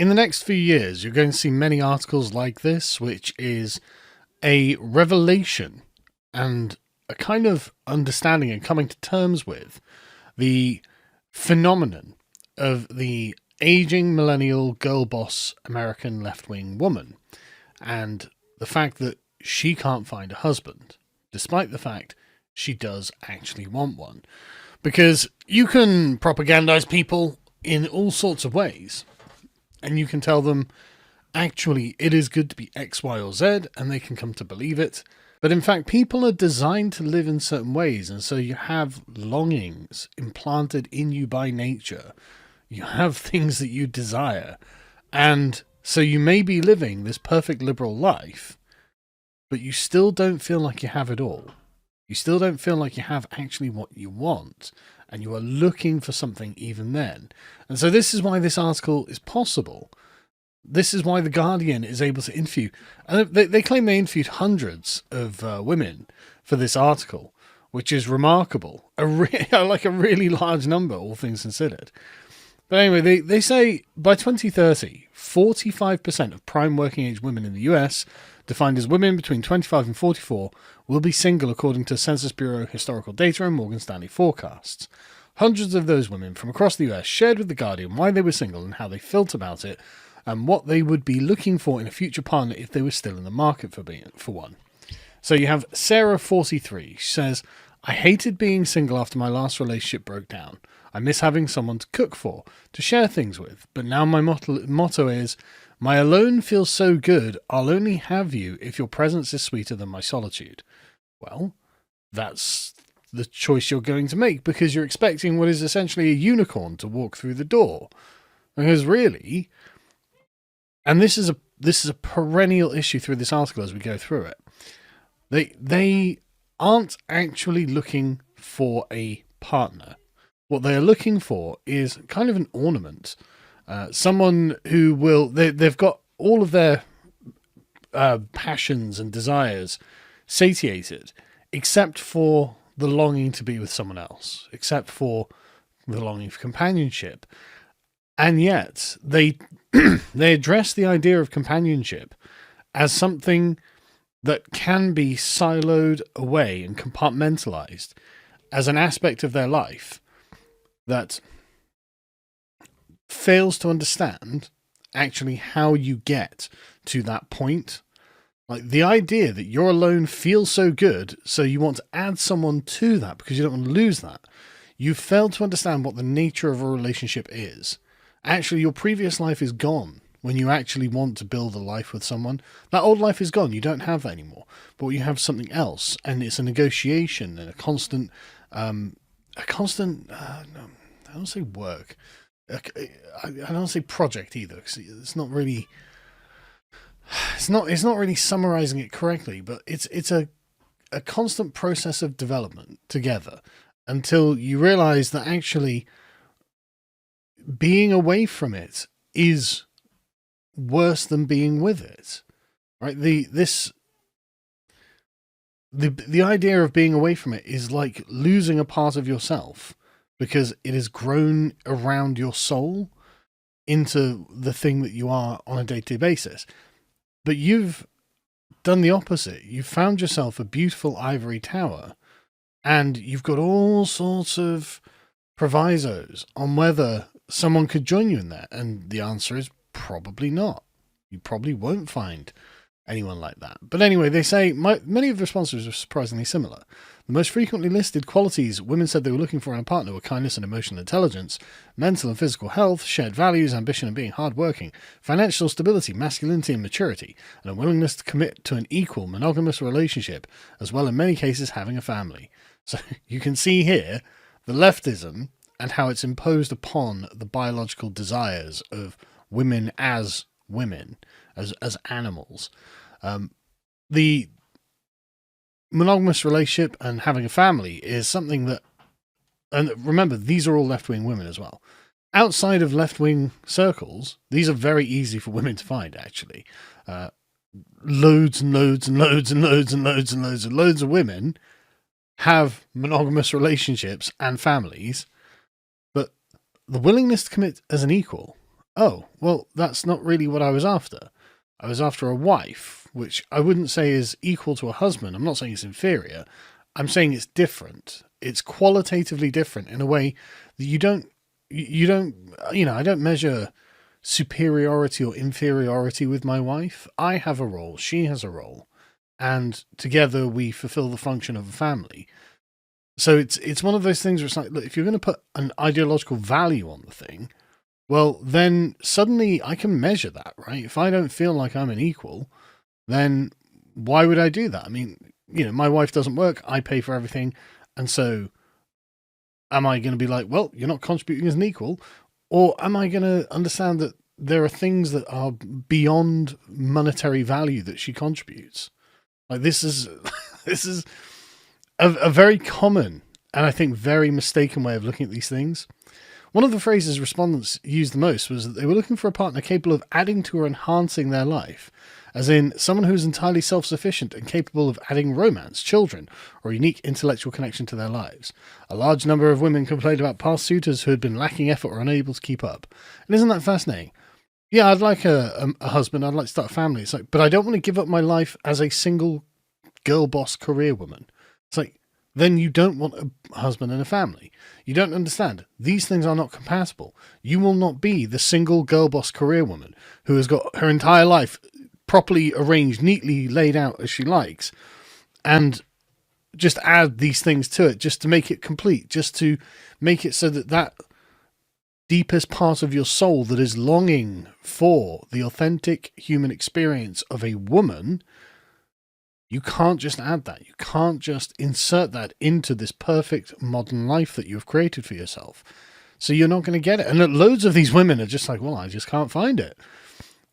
In the next few years, you're going to see many articles like this, which is a revelation and a kind of understanding and coming to terms with the phenomenon of the aging millennial girl boss American left-wing woman and the fact that she can't find a husband, despite the fact she does actually want one. Because you can propagandize people in all sorts of ways, and you can tell them, actually, it is good to be X, Y, or Z, and they can come to believe it. But in fact, people are designed to live in certain ways, and so you have longings implanted in you by nature. You have things that you desire, and so you may be living this perfect liberal life, but you still don't feel like you have it all. You still don't feel like you have actually what you want, and you are looking for something even then. And so this is why this article is possible. This is why The Guardian is able to interview. And they claim they interviewed hundreds of women for this article, which is remarkable. Like a really large number, all things considered. But anyway, they say by 2030, 45% of prime working age women in the US, defined as women between 25 and 44, will be single according to Census Bureau historical data and Morgan Stanley forecasts. Hundreds of those women from across the US shared with The Guardian why they were single and how they felt about it, and what they would be looking for in a future partner if they were still in the market for one. So you have Sarah, 43. She says, I hated being single after my last relationship broke down. I miss having someone to cook for, to share things with, but now my motto is, my alone feels so good, I'll only have you if your presence is sweeter than my solitude. Well, that's the choice you're going to make, because you're expecting what is essentially a unicorn to walk through the door. Because really, and this is a perennial issue through this article as we go through it, they aren't actually looking for a partner. What they are looking for is kind of an ornament. Someone who will, they've got all of their passions and desires satiated, except for the longing to be with someone else, except for the longing for companionship. And yet, they address the idea of companionship as something that can be siloed away and compartmentalized as an aspect of their life that fails to understand actually how you get to that point. Like the idea that you're alone feels so good, so you want to add someone to that because you don't want to lose that. You fail to understand what the nature of a relationship is. Actually, your previous life is gone when you actually want to build a life with someone. That old life is gone. You don't have that anymore. But you have something else, and it's a negotiation and a constant, no, I don't say work. I don't say project either, because it's not really. It's not really summarizing it correctly, but it's a constant process of development together until you realize that actually being away from it is worse than being with it. Right? The idea of being away from it is like losing a part of yourself, because it has grown around your soul into the thing that you are on a day-to-day basis. But you've done the opposite. You've found yourself a beautiful ivory tower, and you've got all sorts of provisos on whether someone could join you in that. And the answer is probably not. You probably won't find anyone like that. But anyway, they say many of the responses are surprisingly similar. The most frequently listed qualities women said they were looking for in a partner were kindness and emotional intelligence, mental and physical health, shared values, ambition and being hardworking, financial stability, masculinity and maturity, and a willingness to commit to an equal monogamous relationship, as well in many cases having a family. So you can see here the leftism and how it's imposed upon the biological desires of women, as animals. The monogamous relationship and having a family is something that, and remember, these are all left-wing women as well. Outside of left-wing circles, these are very easy for women to find, actually. Loads and loads and loads and loads and loads and loads and loads of women have monogamous relationships and families, but the willingness to commit as an equal oh, well, that's not really what I was after. I was after a wife, which I wouldn't say is equal to a husband. I'm not saying it's inferior. I'm saying it's different. It's qualitatively different in a way that you don't, I don't measure superiority or inferiority with my wife. I have a role, she has a role, and together we fulfill the function of a family. So it's one of those things where it's like, look, if you're going to put an ideological value on the thing, well, then suddenly I can measure that, right? If I don't feel like I'm an equal, then why would I do that? I mean, my wife doesn't work, I pay for everything, and so am I going to be like, well, you're not contributing as an equal? Or am I going to understand that there are things that are beyond monetary value that she contributes? Like this is this is a very common and I think very mistaken way of looking at these things. One of the phrases respondents used the most was that they were looking for a partner capable of adding to or enhancing their life, as in someone who is entirely self-sufficient and capable of adding romance, children, or unique intellectual connection to their lives. A large number of women complained about past suitors who had been lacking effort or unable to keep up. And isn't that fascinating? Yeah, I'd like a husband, I'd like to start a family. It's like, but I don't want to give up my life as a single girl boss career woman. It's like, then you don't want a husband and a family. You don't understand. These things are not compatible. You will not be the single girl boss career woman who has got her entire life properly arranged, neatly laid out as she likes, and just add these things to it just to make it complete, just to make it so that that deepest part of your soul that is longing for the authentic human experience of a woman, you can't just add that. You can't just insert that into this perfect modern life that you've created for yourself. So you're not going to get it. And loads of these women are just like, well, I just can't find it.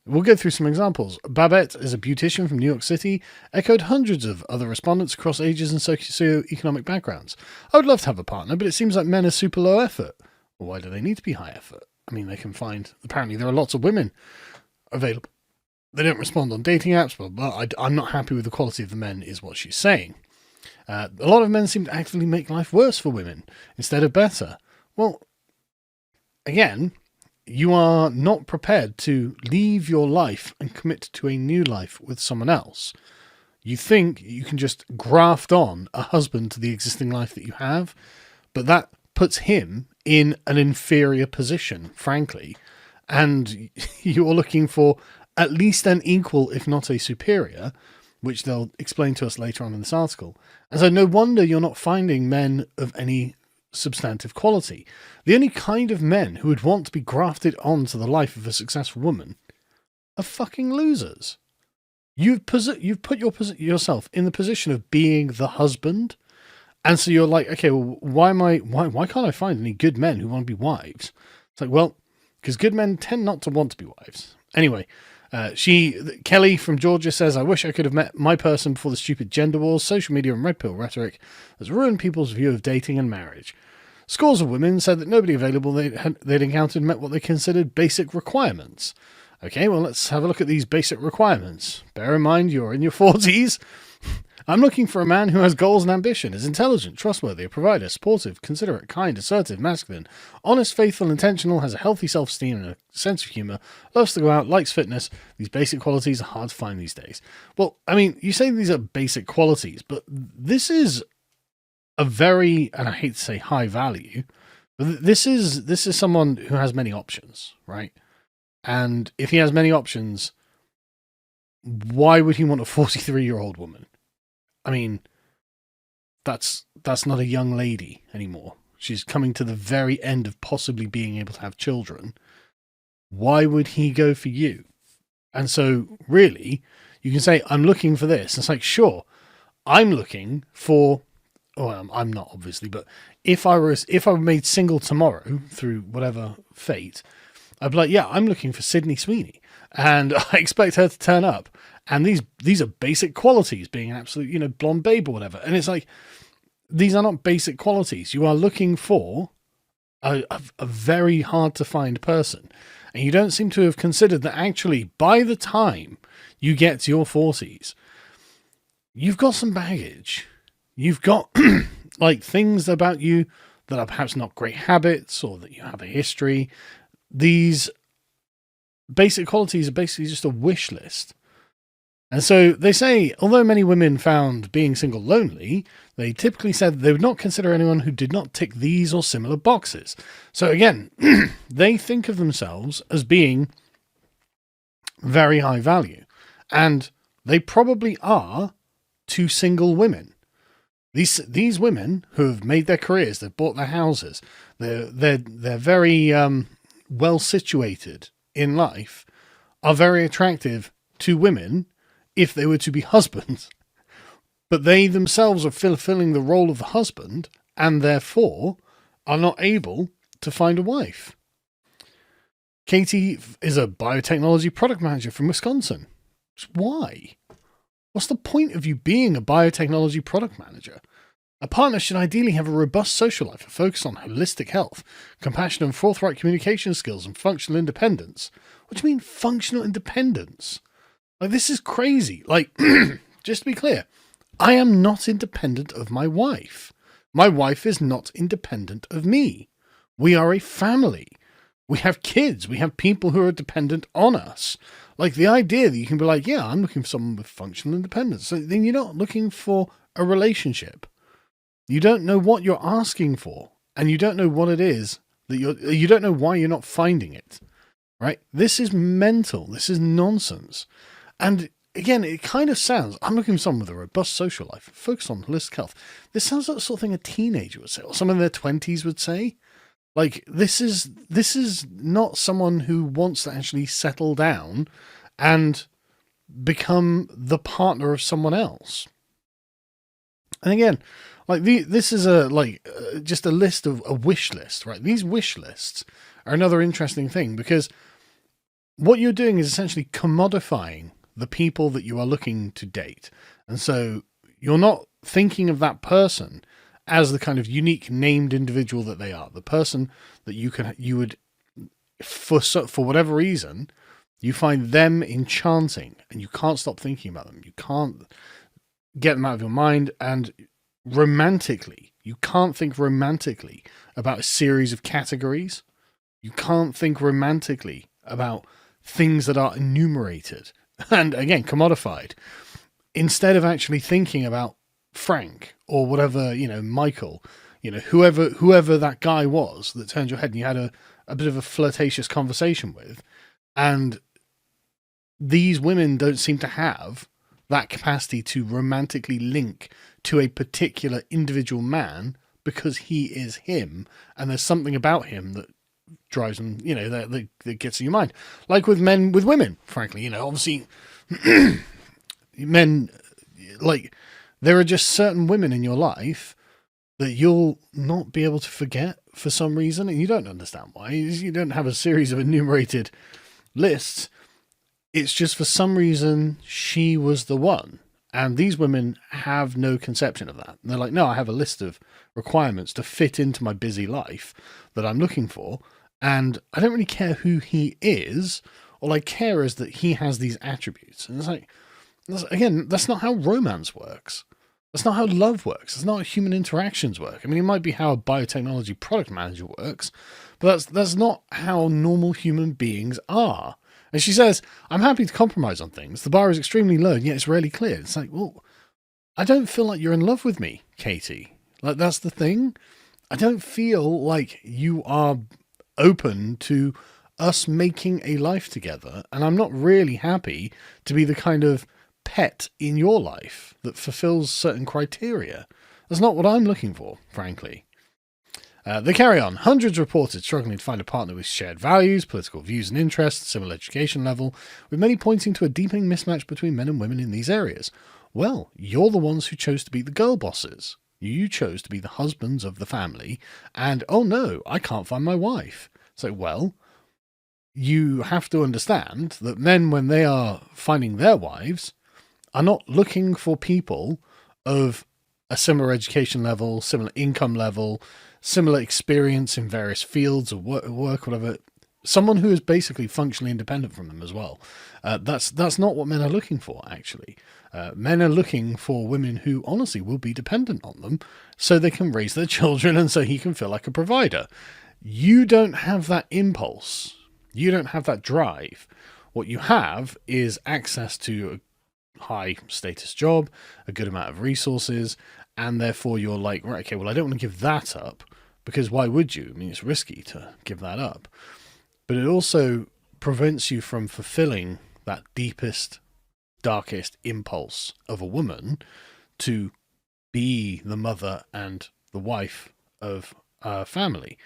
We'll go through some examples. Babette is a beautician from New York City, echoed hundreds of other respondents across ages and socioeconomic backgrounds. I would love to have a partner, but it seems like men are super low effort. Well, why do they need to be high effort? I mean, they can find, apparently there are lots of women available. They don't respond on dating apps, but I'm not happy with the quality of the men, is what she's saying. A lot of men seem to actively make life worse for women instead of better. Well, again, you are not prepared to leave your life and commit to a new life with someone else. You think you can just graft on a husband to the existing life that you have, but that puts him in an inferior position, frankly, and you're looking for at least an equal, if not a superior, which they'll explain to us later on in this article. And so no wonder you're not finding men of any substantive quality. The only kind of men who would want to be grafted onto the life of a successful woman are fucking losers. You've put yourself in the position of being the husband, and so you're like, okay, well, why can't I find any good men who want to be wives? It's like, well, because good men tend not to want to be wives. Anyway, Kelly from Georgia says, I wish I could have met my person before the stupid gender wars, social media and red pill rhetoric has ruined people's view of dating and marriage. Scores of women said that nobody available they'd encountered met what they considered basic requirements. Okay, well, let's have a look at these basic requirements. Bear in mind, you're in your 40s. I'm looking for a man who has goals and ambition, is intelligent, trustworthy, a provider, supportive, considerate, kind, assertive, masculine, honest, faithful, intentional, has a healthy self-esteem and a sense of humour, loves to go out, likes fitness. These basic qualities are hard to find these days. Well, I mean, you say these are basic qualities, but this is a very, and I hate to say high value, but this is someone who has many options, right? And if he has many options, why would he want a 43-year-old woman? I mean, that's not a young lady anymore. She's coming to the very end of possibly being able to have children. Why would he go for you? And so, really, you can say, I'm looking for this. It's like, sure, I'm looking for, well, I'm not obviously, but if I were made single tomorrow through whatever fate, I'd be like, yeah, I'm looking for Sydney Sweeney, and I expect her to turn up. And these are basic qualities, being an absolute, blonde babe or whatever. And it's like, these are not basic qualities. You are looking for a very hard to find person. And you don't seem to have considered that actually by the time you get to your 40s, you've got some baggage. You've got like things about you that are perhaps not great habits or that you have a history. These basic qualities are basically just a wish list. And so they say, although many women found being single lonely, they typically said they would not consider anyone who did not tick these or similar boxes. So again, they think of themselves as being very high value. And they probably are to single women. These women who have made their careers, they've bought their houses, they're very well situated in life, are very attractive to women if they were to be husbands. But they themselves are fulfilling the role of the husband and therefore are not able to find a wife. Katie is a biotechnology product manager from Wisconsin. Why? What's the point of you being a biotechnology product manager? A partner should ideally have a robust social life, a focus on holistic health, compassion and forthright communication skills, and functional independence. What do you mean, functional independence? Like, this is crazy. Like, just to be clear, I am not independent of my wife. My wife is not independent of me. We are a family. We have kids. We have people who are dependent on us. Like, the idea that you can be like, yeah, I'm looking for someone with functional independence. So then you're not looking for a relationship. You don't know what you're asking for, and you don't know what it is that you don't know why you're not finding it, right? This is mental. This is nonsense. And again, it kind of sounds, I'm looking for someone with a robust social life, focus on holistic health. This sounds like the sort of thing a teenager would say, or someone in their 20s would say. Like, this is not someone who wants to actually settle down and become the partner of someone else. And again, like, this is just a list of a wish list, right? These wish lists are another interesting thing, because what you're doing is essentially commodifying the people that you are looking to date. And so you're not thinking of that person as the kind of unique named individual that they are, the person that you would, for whatever reason, you find them enchanting and you can't stop thinking about them. You can't get them out of your mind. And romantically, you can't think romantically about a series of categories. You can't think romantically about things that are enumerated and, again, commodified, instead of actually thinking about Frank or whatever, Michael, whoever that guy was that turned your head and you had a bit of a flirtatious conversation with. And these women don't seem to have that capacity to romantically link to a particular individual man because he is him, and there's something about him that drives them, that gets in your mind. Like with men, with women, frankly, obviously, men, like, there are just certain women in your life that you'll not be able to forget for some reason, and you don't understand why. You don't have a series of enumerated lists. It's just for some reason she was the one. And these women have no conception of that. And they're like, no, I have a list of requirements to fit into my busy life that I'm looking for. And I don't really care who he is. All I care is that he has these attributes. And it's like, again, that's not how romance works. That's not how love works. That's not how human interactions work. I mean, it might be how a biotechnology product manager works, but that's not how normal human beings are. And she says, I'm happy to compromise on things. The bar is extremely low, and yet it's rarely clear. It's like, well, I don't feel like you're in love with me, Katie. Like, that's the thing. I don't feel like you are open to us making a life together. And I'm not really happy to be the kind of pet in your life that fulfills certain criteria. That's not what I'm looking for, frankly. They carry on. Hundreds reported struggling to find a partner with shared values, political views and interests, similar education level, with many pointing to a deepening mismatch between men and women in these areas. Well, you're the ones who chose to be the girl bosses. You chose to be the husbands of the family, and, oh no, I can't find my wife. So, well, you have to understand that men, when they are finding their wives, are not looking for people of a similar education level, similar income level, similar experience in various fields of work, whatever. Someone who is basically functionally independent from them as well. That's not what men are looking for, actually. Men are looking for women who honestly will be dependent on them so they can raise their children and so he can feel like a provider. You don't have that impulse. You don't have that drive. What you have is access to a high status job, a good amount of resources, and therefore you're like, right, okay, well, I don't want to give that up, because why would you? I mean, it's risky to give that up. But it also prevents you from fulfilling that deepest, darkest impulse of a woman to be the mother and the wife of a family.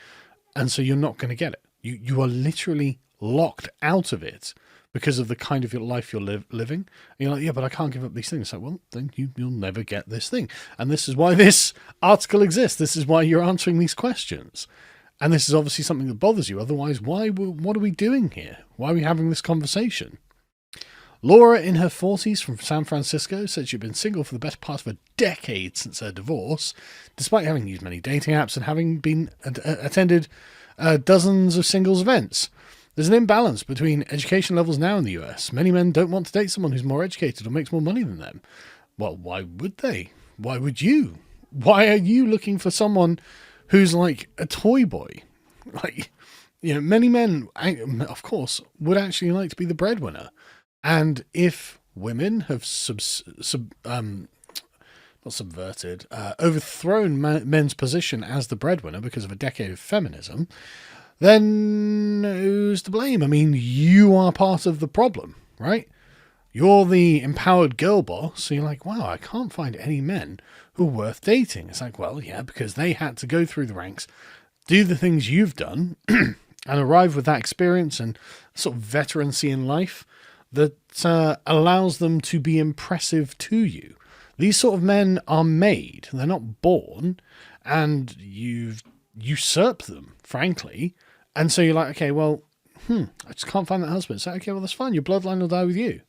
And so you're not going to get it. You are literally locked out of it because of the kind of your life you're living. And you're like, yeah, but I can't give up these things. It's like, well, then you'll never get this thing. And this is why this article exists. This is why you're answering these questions. And this is obviously something that bothers you. Otherwise, what are we doing here? Why are we having this conversation? Laura, in her 40s, from San Francisco, said she'd been single for the better part of a decade since her divorce, despite having used many dating apps and having been attended dozens of singles events. There's an imbalance between education levels now in the US. Many men don't want to date someone who's more educated or makes more money than them. Well, why would they? Why would you? Why are you looking for someone who's like a toy boy? Like, you know, many men, of course, would actually like to be the breadwinner. And if women have overthrown men's position as the breadwinner because of a decade of feminism, then who's to blame? I mean, you are part of the problem, right? You're the empowered girl boss, so you're like, wow, I can't find any men who are worth dating. It's like, well, yeah, because they had to go through the ranks, do the things you've done, and arrive with that experience and sort of veterancy in life that allows them to be impressive to you. These sort of men are made. They're not born, and you've usurped them, frankly. And so you're like, okay, well, I just can't find that husband. So, okay, well, that's fine. Your bloodline will die with you.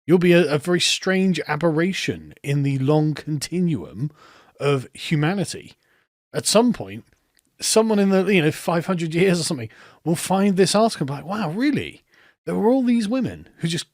You'll be a very strange aberration in the long continuum of humanity. At some point, someone in the 500 years or something will find this article and be like, wow, really? There were all these women who just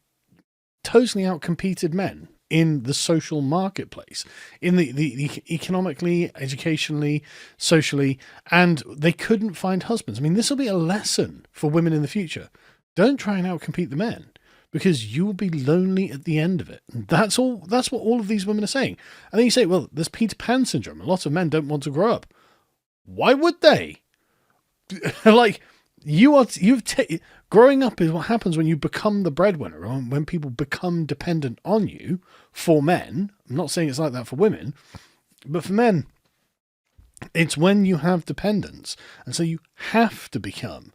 totally outcompeted men in the social marketplace, in the economically, educationally, socially, and they couldn't find husbands. I mean, this will be a lesson for women in the future. Don't try and outcompete the men, because you will be lonely at the end of it. And that's all. That's what all of these women are saying. And then you say, well, there's Peter Pan syndrome. A lot of men don't want to grow up. Why would they? Like, growing up is what happens when you become the breadwinner, or when people become dependent on you. For men, I'm not saying it's like that for women, but for men, it's when you have dependence. And so you have to become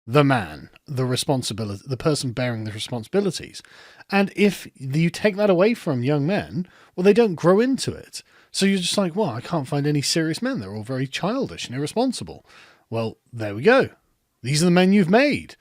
the man, the person bearing the responsibilities. And if you take that away from young men, well, they don't grow into it. So you're just like, well, I can't find any serious men. They're all very childish and irresponsible. Well, there we go. These are the men you've made.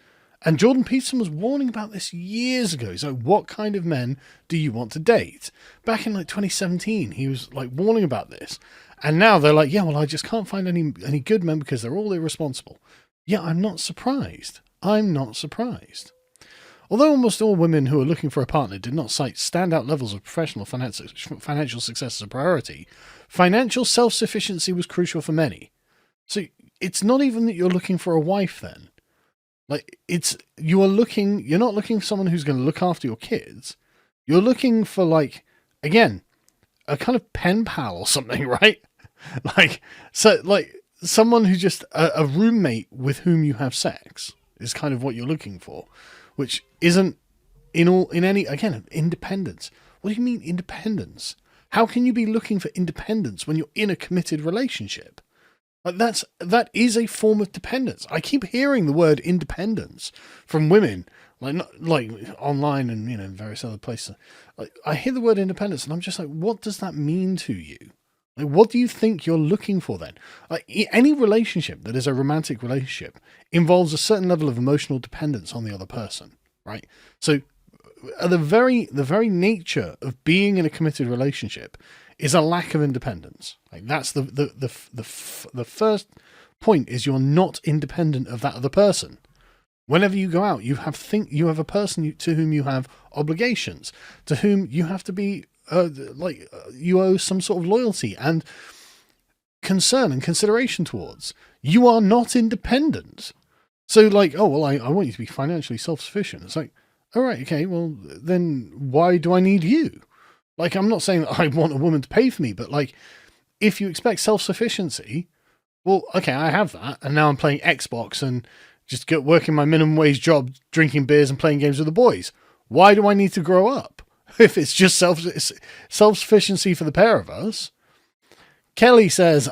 And Jordan Peterson was warning about this years ago. He's like, what kind of men do you want to date? Back in 2017, he was like warning about this. And now they're like, yeah, well, I just can't find any good men because they're all irresponsible. Yeah, I'm not surprised. I'm not surprised. Although almost all women who are looking for a partner did not cite standout levels of professional financial success as a priority, financial self-sufficiency was crucial for many. So it's not even that you're looking for a wife then. Like, you're not looking for someone who's going to look after your kids. You're looking for, like, again, a kind of pen pal or something, right? Someone who's just a roommate with whom you have sex is kind of what you're looking for, which isn't independence. What do you mean independence? How can you be looking for independence when you're in a committed relationship? Like, that is a form of dependence. I keep hearing the word independence from women, like online and in various other places. I hear the word independence, and I'm just like, what does that mean to you? Like, what do you think you're looking for then? Like, any relationship that is a romantic relationship involves a certain level of emotional dependence on the other person, right? So, the very nature of being in a committed relationship is a lack of independence. Like, that's the first point, is you're not independent of that other person. Whenever you go out, you have a person to whom you have obligations, to whom you have to be you owe some sort of loyalty and concern and consideration towards. You are not independent. So like, oh, well, I want you to be financially self-sufficient. It's like, all right, okay, well, then why do I need you? Like, I'm not saying that I want a woman to pay for me, but like, if you expect self-sufficiency, well, okay, I have that, and now I'm playing Xbox and just working my minimum wage job, drinking beers and playing games with the boys. Why do I need to grow up if it's just self-sufficiency for the pair of us? Kelly says,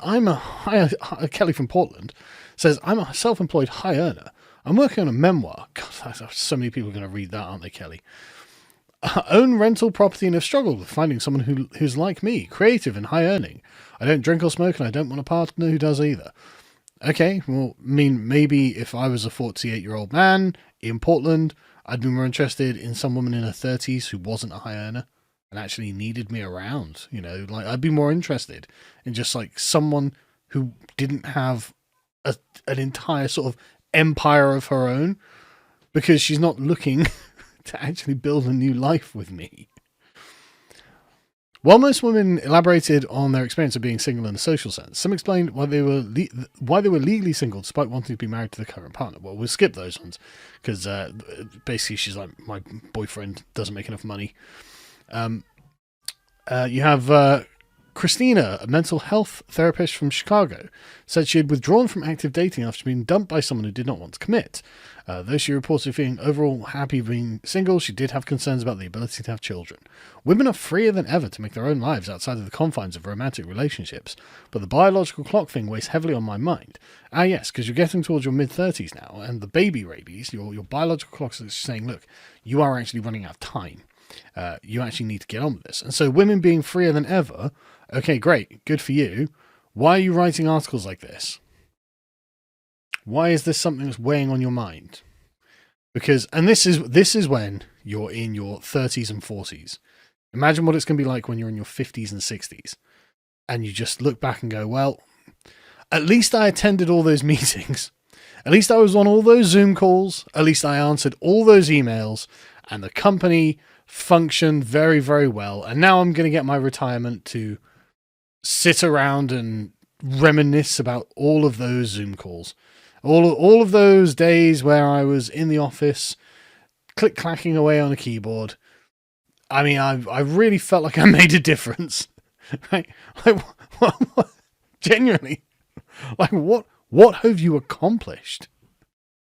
Kelly from Portland says, I'm a self-employed high earner. I'm working on a memoir. God, so many people are going to read that, aren't they, Kelly? Own rental property and have struggled with finding someone who's like me, creative and high earning. I don't drink or smoke and I don't want a partner who does either. Okay, well, I mean, maybe if I was a 48-year-old man in Portland, I'd be more interested in some woman in her 30s who wasn't a high earner and actually needed me around. You know, like I'd be more interested in just like someone who didn't have an entire sort of empire of her own, because she's not looking to actually build a new life with me. While most women elaborated on their experience of being single in a social sense, some explained why they were legally single despite wanting to be married to the current partner. Well, we'll skip those ones because basically she's like, my boyfriend doesn't make enough money. You have Christina, a mental health therapist from Chicago, said she had withdrawn from active dating after being dumped by someone who did not want to commit. Though she reported feeling overall happy being single, she did have concerns about the ability to have children. Women are freer than ever to make their own lives outside of the confines of romantic relationships, but the biological clock thing weighs heavily on my mind. Ah, yes, because you're getting towards your mid-30s now, and the baby rabies, your biological clock is saying, look, you are actually running out of time. You actually need to get on with this. And so women being freer than ever, okay, great, good for you. Why are you writing articles like this? Why is this something that's weighing on your mind? Because, and this is when you're in your 30s and 40s. Imagine what it's going to be like when you're in your 50s and 60s. And you just look back and go, well, at least I attended all those meetings. At least I was on all those Zoom calls. At least I answered all those emails. And the company functioned very, very well. And now I'm going to get my retirement to sit around and reminisce about all of those Zoom calls. All of those days where I was in the office, click-clacking away on a keyboard. I mean, I really felt like I made a difference. Right? Like, genuinely, like what have you accomplished?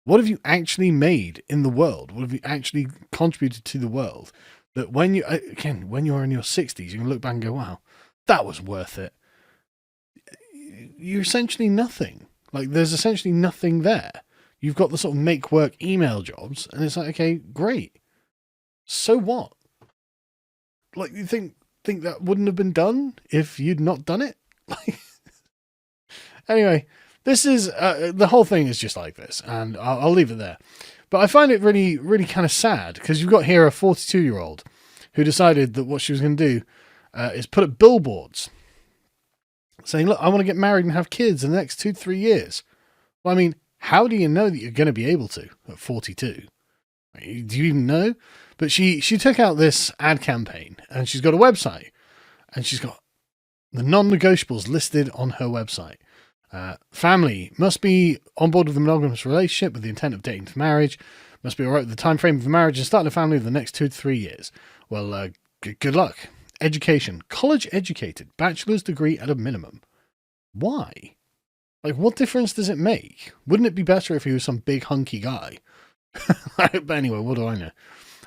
What have you actually made in the world? What have you actually contributed to the world? That when you're in your 60s, you can look back and go, wow, that was worth it. You're essentially nothing. Like, there's essentially nothing there. You've got the sort of make work email jobs, and it's like, okay, great. So what? Like, you think that wouldn't have been done if you'd not done it? Like, anyway, this is the whole thing is just like this, and I'll leave it there. But I find it really, really kind of sad because you've got here a 42-year-old who decided that what she was going to do is put up billboards saying, look, I want to get married and have kids in the next 2 to 3 years. Well, I mean, how do you know that you're going to be able to at 42? Do you even know? But she took out this ad campaign, and she's got a website, and she's got the non-negotiables listed on her website. Family must be on board with a monogamous relationship with the intent of dating for marriage. Must be all right with the time frame of the marriage and starting a family in the next 2 to 3 years. Well, good luck. Education. College educated. Bachelor's degree at a minimum. Why? Like, what difference does it make? Wouldn't it be better if he was some big hunky guy? But anyway, what do I know?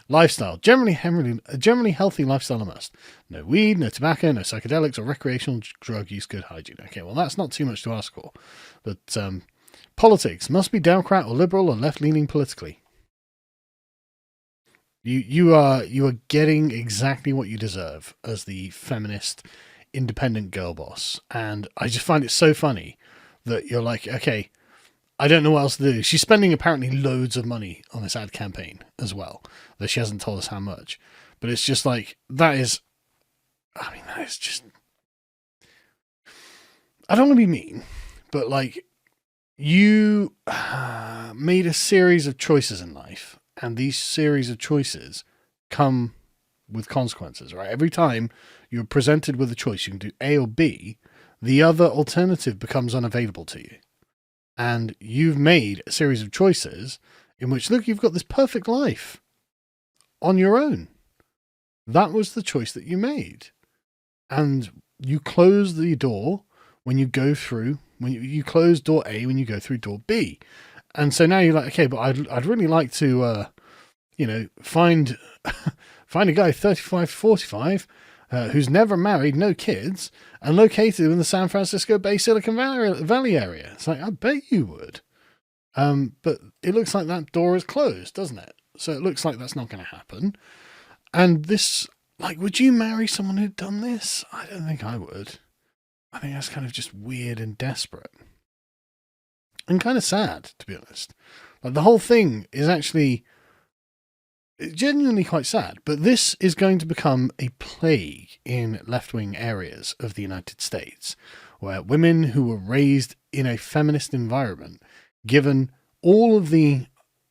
Lifestyle. Generally healthy lifestyle a must. No weed, no tobacco, no psychedelics or recreational drug use, good hygiene. Okay, well, that's not too much to ask for. But politics. Must be Democrat or liberal or left-leaning politically. You are getting exactly what you deserve as the feminist, independent girl boss. And I just find it so funny that you're like, okay, I don't know what else to do. She's spending apparently loads of money on this ad campaign as well, though she hasn't told us how much. But it's just like, that is just, I don't want to be mean, but like, you made a series of choices in life, and these series of choices come with consequences, right? Every time you're presented with a choice, you can do A or B, the other alternative becomes unavailable to you. and you've made a series of choices in which, look, you've got this perfect life on your own. That was the choice that you made. And you close the door when you go through, when you close door A when you go through door B. And so now you're like, okay, but I'd really like to, find a guy 35, 45 who's never married, no kids, and located in the San Francisco Bay Silicon Valley area. It's like, I bet you would. But it looks like that door is closed, doesn't it? So it looks like that's not going to happen. And this, like, would you marry someone who'd done this? I don't think I would. I think that's kind of just weird and desperate. And kind of sad, to be honest. Like, the whole thing is actually genuinely quite sad. But this is going to become a plague in left-wing areas of the United States, where women who were raised in a feminist environment, given all of the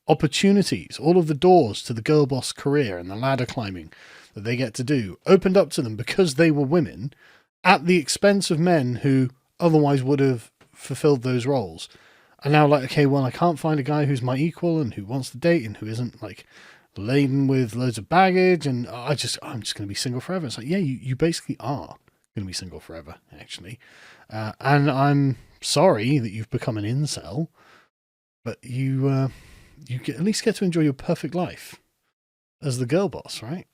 opportunities, all of the doors to the girl boss career and the ladder climbing that they get to do, opened up to them because they were women, at the expense of men who otherwise would have fulfilled those roles. And now, like, okay, well, I can't find a guy who's my equal and who wants to date and who isn't, like, laden with loads of baggage, and I'm just going to be single forever. It's like, yeah, you basically are going to be single forever, actually. And I'm sorry that you've become an incel, but you at least get to enjoy your perfect life as the girl boss, right?